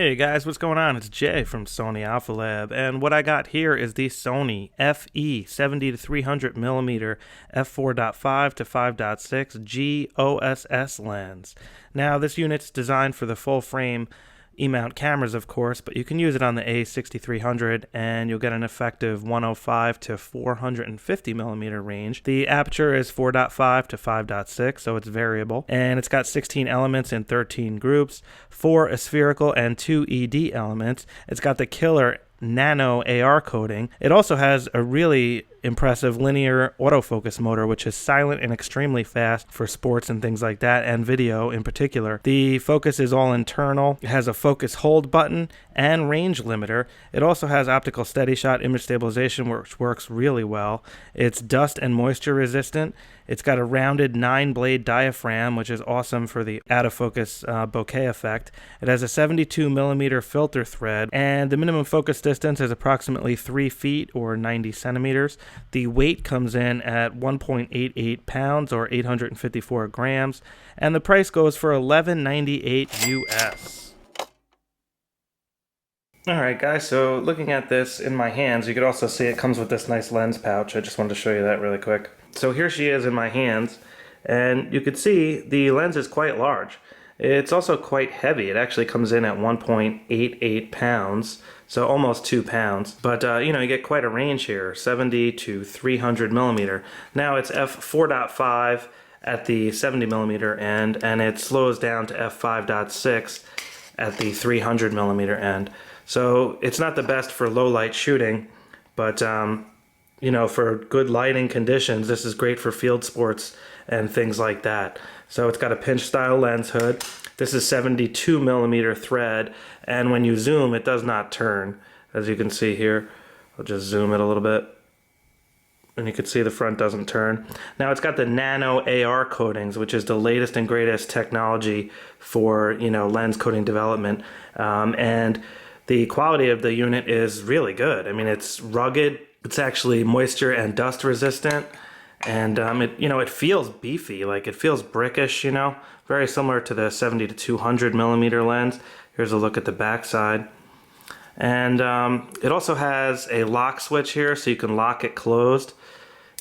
Hey guys, what's going on? It's Jay from Sony Alpha Lab, and what I got here is the Sony FE 70 to 300 millimeter f4.5 to 5.6 G OSS lens. Now, this unit's designed for the full frame E-mount cameras, of course, but you can use it on the A6300 and you'll get an effective 105 to 450 millimeter range. The aperture is 4.5 to 5.6, so it's variable, and it's got 16 elements in 13 groups, 4 spherical and 2 ED elements. It's got the killer Nano AR coating. It also has a really impressive linear autofocus motor, which is silent and extremely fast for sports and things like that, and video in particular. The focus is all internal. It has a focus hold button and range limiter. It also has optical Steadyshot image stabilization, which works really well. It's dust and moisture resistant. It's got a rounded 9-blade diaphragm, which is awesome for the out-of-focus bokeh effect. It has a 72 millimeter filter thread, and the minimum focus distance is approximately 3 feet or 90 centimeters. The weight comes in at 1.88 pounds or 854 grams, and the price goes for $11.98 US. Alright guys, so looking at this in my hands, you could also see it comes with this nice lens pouch. I just wanted to show you that really quick. So here she is in my hands, and you could see the lens is quite large. It's also quite heavy. It actually comes in at 1.88 pounds, so almost 2 pounds. But you get quite a range here, 70 to 300 millimeter. Now it's f4.5 at the 70 millimeter end, and it slows down to f5.6 at the 300 millimeter end. So it's not the best for low light shooting, but for good lighting conditions, this is great for field sports and things like that. So it's got a pinch style lens hood. This is 72 millimeter thread, and when you zoom, it does not turn. As you can see here, I'll just zoom it a little bit, and you can see the front doesn't turn. Now it's got the Nano AR coatings, which is the latest and greatest technology for lens coating development, and the quality of the unit is really good. I mean, it's rugged. It's actually moisture and dust resistant, and it feels beefy, like it feels brickish, very similar to the 70 to 200 millimeter lens. Here's a look at the back side, and it also has a lock switch here, so you can lock it closed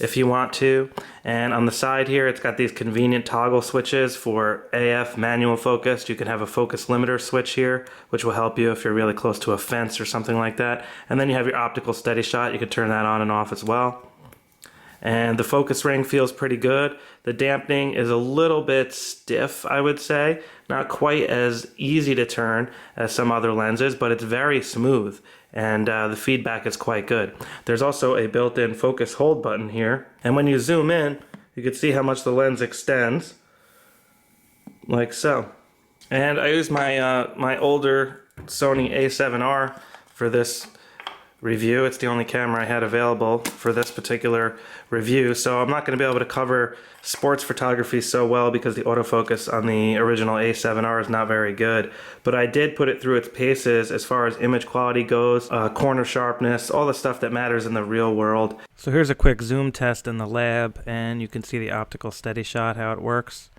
if you want to. And on the side here, it's got these convenient toggle switches for AF manual focus. You can have a focus limiter switch here, which will help you if you're really close to a fence or something like that. And then you have your optical Steadyshot. You can turn that on and off as well. And the focus ring feels pretty good. The dampening is a little bit stiff, I would say. Not quite as easy to turn as some other lenses, but it's very smooth, and the feedback is quite good. There's also a built-in focus hold button here, and when you zoom in, you can see how much the lens extends, like so. And I used my older Sony A7R for this review. It's the only camera I had available for this particular review, so I'm not going to be able to cover sports photography so well because the autofocus on the original A7R is not very good, but I did put it through its paces as far as image quality goes, corner sharpness, all the stuff that matters in the real world. So here's a quick zoom test in the lab, and you can see the optical Steadyshot, how it works.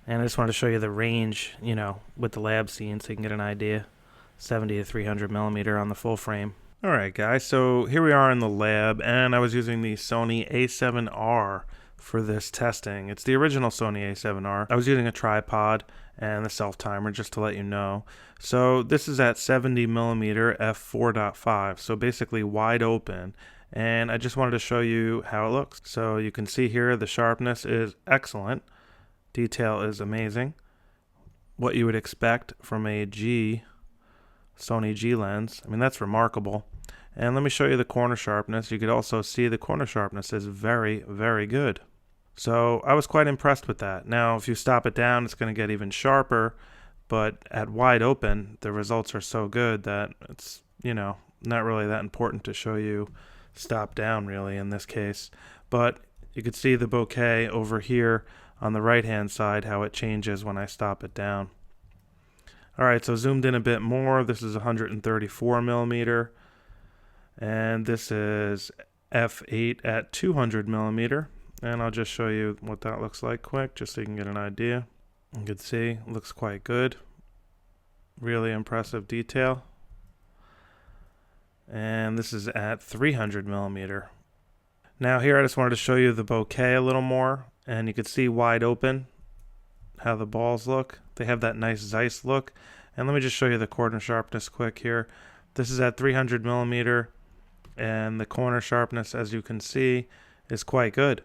And I just wanted to show you the range, with the lab scene so you can get an idea. 70 to 300 millimeter on the full frame. Alright guys, so here we are in the lab, and I was using the Sony A7R for this testing. It's the original Sony A7R. I was using a tripod and the self-timer, just to let you know. So this is at 70 millimeter f4.5, so basically wide open, and I just wanted to show you how it looks. So you can see here the sharpness is excellent, detail is amazing, what you would expect from a Sony G lens. I mean, that's remarkable. And let me show you the corner sharpness. You could also see the corner sharpness is very, very good. So I was quite impressed with that. Now, if you stop it down, it's going to get even sharper, but at wide open, the results are so good that it's, not really that important to show you stop down really in this case. But you could see the bokeh over here on the right-hand side, how it changes when I stop it down. Alright, so zoomed in a bit more, this is 134 millimeter, and this is f8 at 200 millimeter, and I'll just show you what that looks like quick, just so you can get an idea. You can see, it looks quite good. Really impressive detail. And this is at 300 millimeter. Now here I just wanted to show you the bokeh a little more, and you can see wide open how the balls look. They have that nice Zeiss look. And let me just show you the corner sharpness quick here. This is at 300 millimeter, and the corner sharpness, as you can see, is quite good.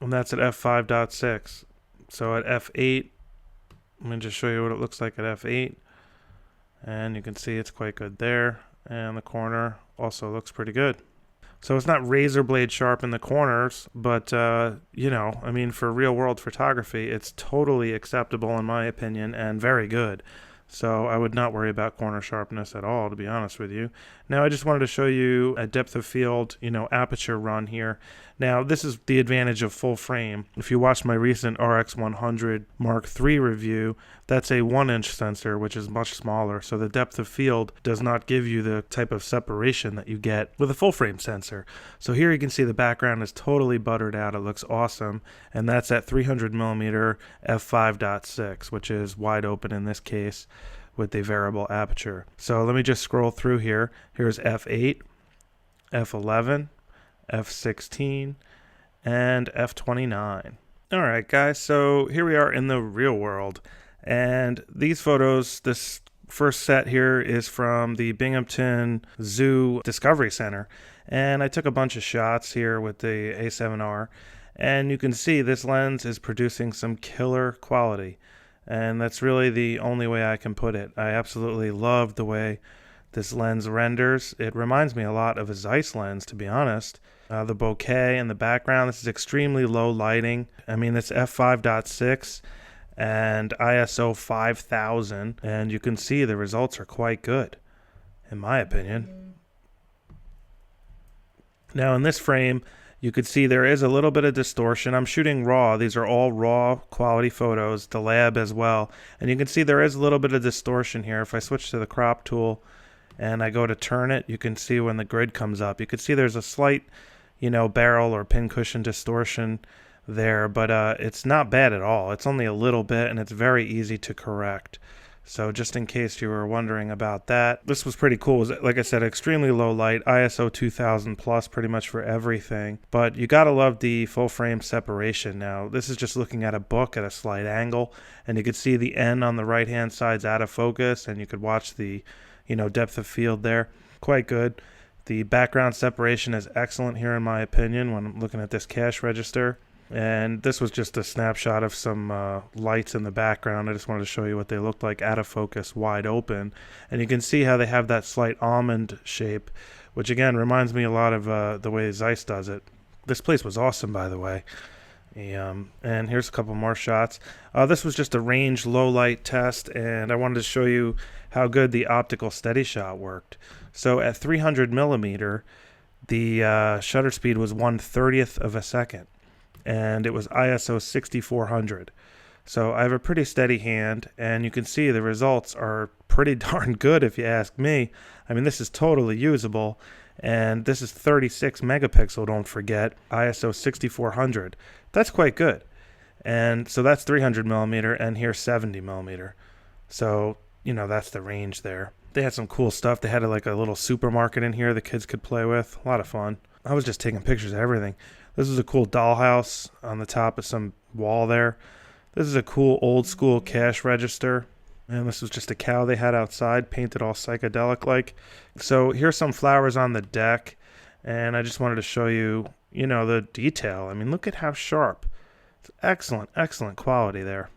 And that's at f5.6. So at f8, let me just show you what it looks like at f8. And you can see it's quite good there. And the corner also looks pretty good. So it's not razor blade sharp in the corners, but, you know, I mean, for real world photography, it's totally acceptable in my opinion and very good. So I would not worry about corner sharpness at all, to be honest with you. Now I just wanted to show you a depth of field, you know, aperture run here. Now this is the advantage of full frame. If you watch my recent RX100 Mark III review, that's a 1-inch sensor, which is much smaller. So the depth of field does not give you the type of separation that you get with a full frame sensor. So here you can see the background is totally buttered out. It looks awesome. And that's at 300 millimeter f5.6, which is wide open in this case, with a variable aperture. So let me just scroll through here. Here's f8, f11, f16, and f29. All right, guys, so here we are in the real world. And these photos, this first set here is from the Binghamton Zoo Discovery Center. And I took a bunch of shots here with the A7R. And you can see this lens is producing some killer quality. And that's really the only way I can put it. I absolutely love the way this lens renders. It reminds me a lot of a Zeiss lens, to be honest. The bokeh in the background, this is extremely low lighting. I mean, it's f5.6 and ISO 5000, and you can see the results are quite good, in my opinion. Now in this frame, you could see there is a little bit of distortion. I'm shooting raw. These are all raw quality photos, the lab as well. And you can see there is a little bit of distortion here. If I switch to the crop tool and I go to turn it, you can see when the grid comes up. You can see there's a slight, you know, barrel or pincushion distortion there, but it's not bad at all. It's only a little bit, and it's very easy to correct. So just in case you were wondering about that, this was pretty cool. It was, like I said, extremely low light, ISO 2000 plus pretty much for everything. But you gotta love the full frame separation. Now, this is just looking at a book at a slight angle, and you could see the N on the right hand side's out of focus, and you could watch the, you know, depth of field there. Quite good. The background separation is excellent here in my opinion when I'm looking at this cash register. And this was just a snapshot of some lights in the background. I just wanted to show you what they looked like out of focus, wide open. And you can see how they have that slight almond shape, which again reminds me a lot of the way Zeiss does it. This place was awesome, by the way. And here's a couple more shots. This was just a range low light test, and I wanted to show you how good the optical Steadyshot worked. So at 300 millimeter, the shutter speed was 1/30th of a second. And it was ISO 6400. So I have a pretty steady hand, and you can see the results are pretty darn good if you ask me. I mean, this is totally usable, and this is 36 megapixel, don't forget, ISO 6400. That's quite good. And so that's 300 millimeter, and here's 70 millimeter. So, you know, that's the range there. They had some cool stuff. They had like a little supermarket in here the kids could play with. A lot of fun. I was just taking pictures of everything. This is a cool dollhouse on the top of some wall there. This is a cool old school cash register. And this was just a cow they had outside, painted all psychedelic-like. So here's some flowers on the deck. And I just wanted to show you, you know, the detail. I mean, look at how sharp. It's excellent, excellent quality there.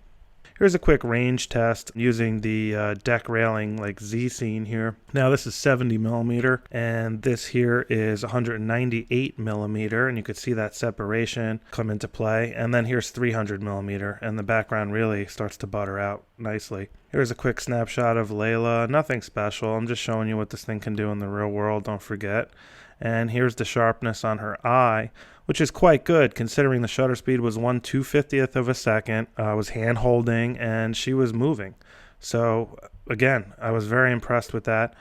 Here's a quick range test using the deck railing like Z scene here. Now this is 70 millimeter, and this here is 198 millimeter, and you could see that separation come into play. And then here's 300 millimeter, and the background really starts to butter out nicely. Here's a quick snapshot of Layla. Nothing special. I'm just showing you what this thing can do in the real world, don't forget. And here's the sharpness on her eye, which is quite good considering the shutter speed was 1/250th of a second. I was hand holding and she was moving. So again, I was very impressed with that.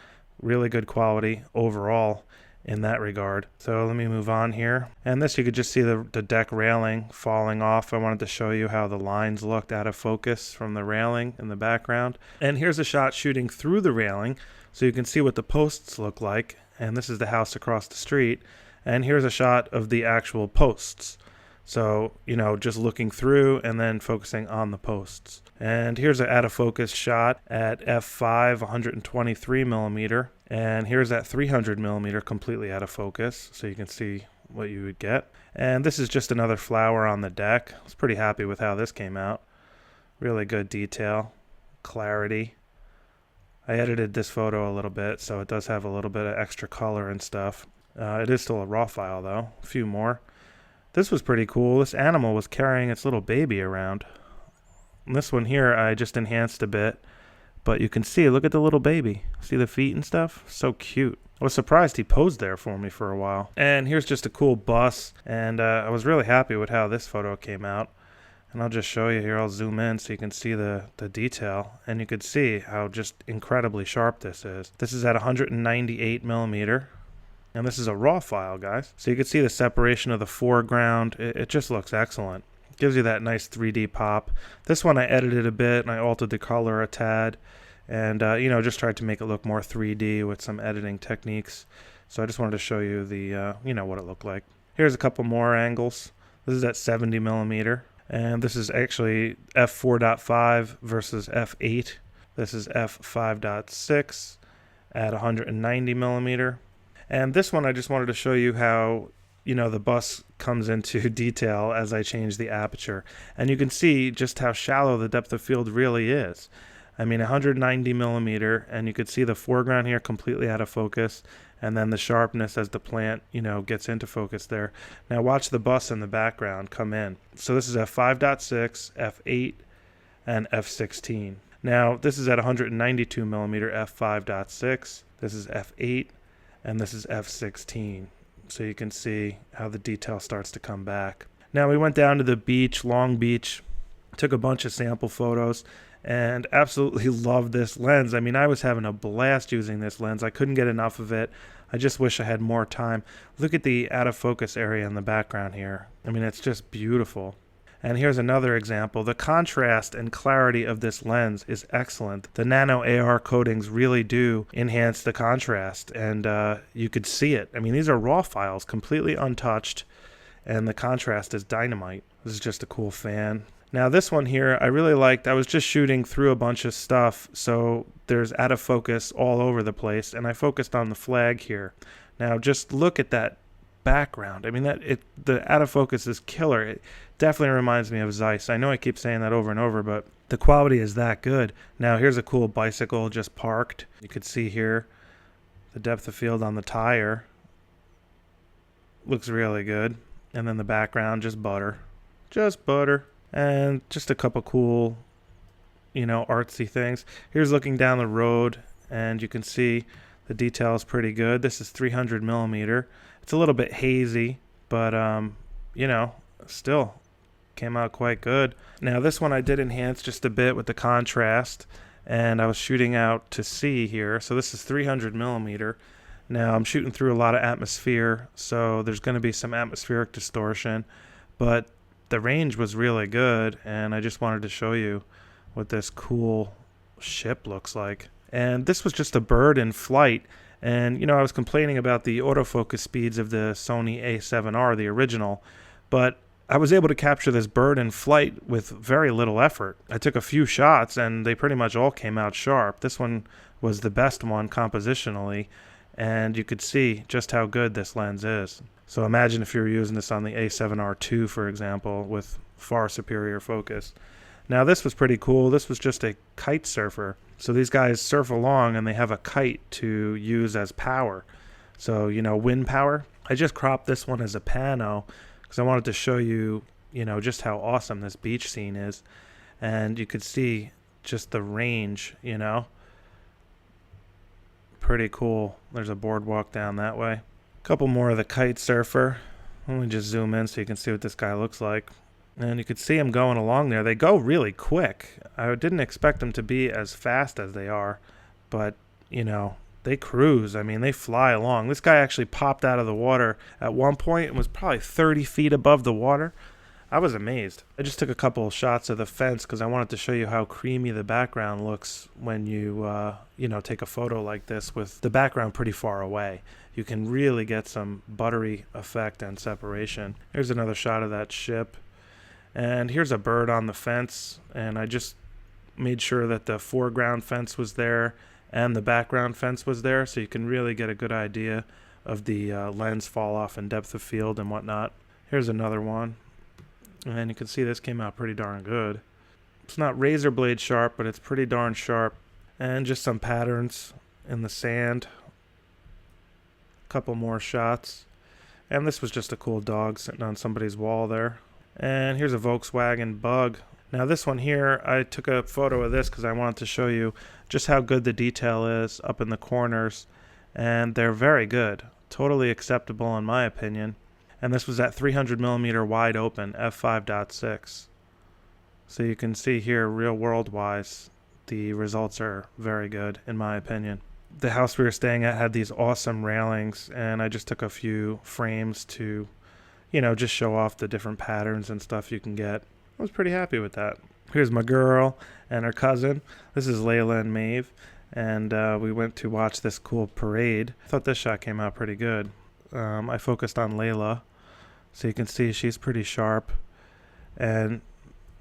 Really good quality overall. in that regard. So let me move on here. And this, you could just see the deck railing falling off. I wanted to show you how the lines looked out of focus from the railing in the background. And here's a shot shooting through the railing, so you can see what the posts look like. And this is the house across the street. And here's a shot of the actual posts. So, you know, just looking through and then focusing on the posts. And here's an out of focus shot at f5, 123 millimeter. And here's that 300 millimeter completely out of focus, so you can see what you would get. And this is just another flower on the deck. I was pretty happy with how this came out. Really good detail, clarity. I edited this photo a little bit, so it does have a little bit of extra color and stuff. It is still a raw file though, a few more. This was pretty cool. This animal was carrying its little baby around. And this one here I just enhanced a bit. But you can see, look at the little baby. See the feet and stuff? So cute. I was surprised he posed there for me for a while. And here's just a cool bus. And I was really happy with how this photo came out. And I'll just show you here. I'll zoom in so you can see the detail. And you can see how just incredibly sharp this is. This is at 198 millimeter. And this is a raw file, guys. So you can see the separation of the foreground. It just looks excellent. Gives you that nice 3D pop. This one I edited a bit and I altered the color a tad, and you know, just tried to make it look more 3D with some editing techniques. So I just wanted to show you the you know, what it looked like. Here's a couple more angles. This is at 70 millimeter, and this is actually f4.5 versus f8. This is f5.6 at 190 millimeter. And this one I just wanted to show you how, you know, the bus comes into detail as I change the aperture. And you can see just how shallow the depth of field really is. I mean, 190 millimeter, and you could see the foreground here completely out of focus, and then the sharpness as the plant, you know, gets into focus there. Now watch the bus in the background come in. So this is f5.6, f8, and f16. Now this is at 192 millimeter, f5.6. This is f8, and this is f16. So you can see how the detail starts to come back. Now we went down to the beach, Long Beach, took a bunch of sample photos, and absolutely loved this lens. I mean, I was having a blast using this lens. I couldn't get enough of it. I just wish I had more time. Look at the out of focus area in the background here. I mean, it's just beautiful. And here's another example. The contrast and clarity of this lens is excellent. The Nano AR coatings really do enhance the contrast, and you could see it. I mean, these are raw files, completely untouched, and the contrast is dynamite. This is just a cool fan. Now this one here, I really liked. I was just shooting through a bunch of stuff, so there's out of focus all over the place, and I focused on the flag here. Now just look at that background. I mean, the out of focus is killer. It definitely reminds me of Zeiss. I know I keep saying that over and over, but the quality is that good. Now here's a cool bicycle just parked. You could see here the depth of field on the tire. Looks really good. And then the background, just butter. Just butter. And just a couple cool, you know, artsy things. Here's looking down the road, and you can see the detail is pretty good. This is 300 millimeter. It's a little bit hazy, but you know, still came out quite good. Now this one I did enhance just a bit with the contrast, and I was shooting out to sea here. So this is 300 millimeter. Now I'm shooting through a lot of atmosphere, so there's going to be some atmospheric distortion, but the range was really good, and I just wanted to show you what this cool ship looks like. And this was just a bird in flight. And, you know, I was complaining about the autofocus speeds of the Sony A7R, the original, but I was able to capture this bird in flight with very little effort. I took a few shots, and they pretty much all came out sharp. This one was the best one compositionally, and you could see just how good this lens is. So imagine if you were using this on the A7R II, for example, with far superior focus. Now this was pretty cool. This was just a kite surfer. So these guys surf along and they have a kite to use as power. So, you know, wind power. I just cropped this one as a pano because I wanted to show you, you know, just how awesome this beach scene is. And you could see just the range, you know. Pretty cool. There's a boardwalk down that way. A couple more of the kite surfer. Let me just zoom in so you can see what this guy looks like. And you could see him going along there. They go really quick. I didn't expect them to be as fast as they are, but, you know, they cruise. I mean, they fly along. This guy actually popped out of the water at one point and was probably 30 feet above the water. I was amazed. I just took a couple of shots of the fence because I wanted to show you how creamy the background looks when you, take a photo like this with the background pretty far away. You can really get some buttery effect and separation. Here's another shot of that ship. And here's a bird on the fence. And I just made sure that the foreground fence was there and the background fence was there, so you can really get a good idea of the lens fall off and depth of field and whatnot. Here's another one. And you can see this came out pretty darn good. It's not razor blade sharp, but it's pretty darn sharp. And just some patterns in the sand. A couple more shots. And this was just a cool dog sitting on somebody's wall there. And here's a Volkswagen Bug. Now this one here, I took a photo of this because I wanted to show you just how good the detail is up in the corners. And they're very good. Totally acceptable in my opinion. And this was at 300mm wide open, f5.6. So you can see here, real world wise, the results are very good in my opinion. The house we were staying at had these awesome railings, and I just took a few frames to, just show off the different patterns and stuff you can get. I was pretty happy with that. Here's my girl and her cousin. This is Layla and Maeve, and we went to watch this cool parade. I thought this shot came out pretty good. I focused on Layla. So you can see she's pretty sharp, and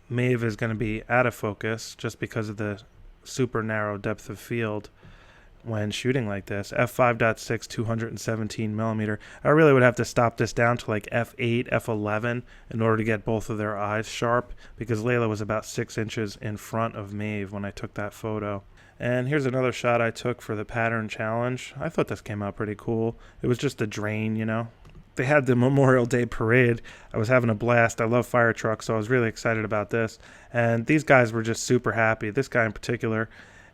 Maeve is going to be out of focus just because of the super narrow depth of field when shooting like this. f5.6 217mm. I really would have to stop this down to like f8, f11 in order to get both of their eyes sharp, because Layla was about 6 inches in front of Maeve when I took that photo. And here's another shot I took for the pattern challenge. I thought this came out pretty cool. It was just a drain, They had the Memorial Day parade. I was having a blast. I love fire trucks, so I was really excited about this. And these guys were just super happy, this guy in particular,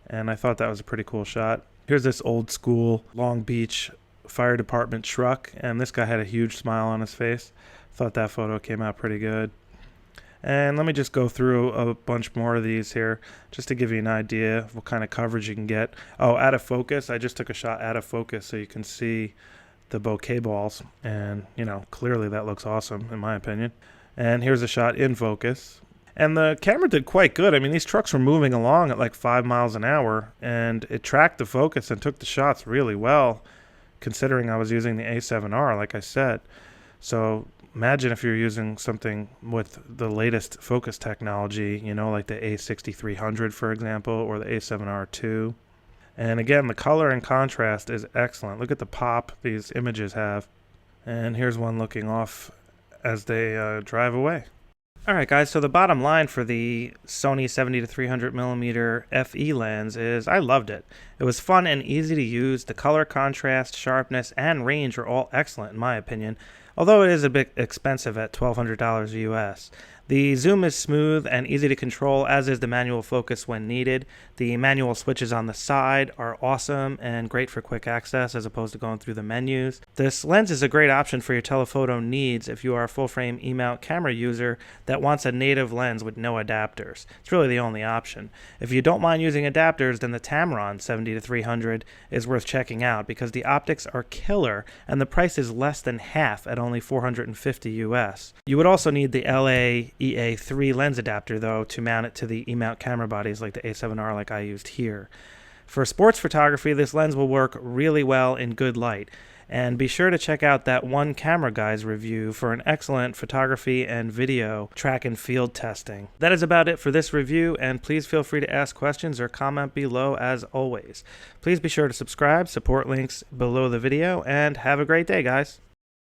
and I thought that was a pretty cool shot. Here's this old school Long Beach fire department truck, and this guy had a huge smile on his face. Thought that photo came out pretty good. And let me just go through a bunch more of these here just to give you an idea of what kind of coverage you can get. Oh, out of focus. I just took a shot out of focus so you can see the bokeh balls, and clearly that looks awesome in my opinion. And here's a shot in focus, and the camera did quite good. I mean, these trucks were moving along at like 5 miles an hour, and it tracked the focus and took the shots really well, considering I was using the A7R like I said. So imagine if you're using something with the latest focus technology, like the A6300 for example, or the A7R II. And again, the color and contrast is excellent. Look at the pop these images have. And here's one looking off as they drive away. Alright guys, so the bottom line for the Sony 70-300mm FE lens is I loved it. It was fun and easy to use. The color, contrast, sharpness, and range are all excellent in my opinion, although it is a bit expensive at $1,200 US. The zoom is smooth and easy to control, as is the manual focus when needed. The manual switches on the side are awesome and great for quick access as opposed to going through the menus. This lens is a great option for your telephoto needs if you are a full-frame E-mount camera user that wants a native lens with no adapters. It's really the only option. If you don't mind using adapters, then the Tamron 70-300 is worth checking out because the optics are killer and the price is less than half at only $450 US. You would also need the LA EA3 lens adapter though to mount it to the E-mount camera bodies like the A7R like I used here. For sports photography, this lens will work really well in good light, and be sure to check out that One Camera Guy's review for an excellent photography and video track and field testing. That is about it for this review, and please feel free to ask questions or comment below as always. Please be sure to subscribe, support links below the video, and have a great day guys.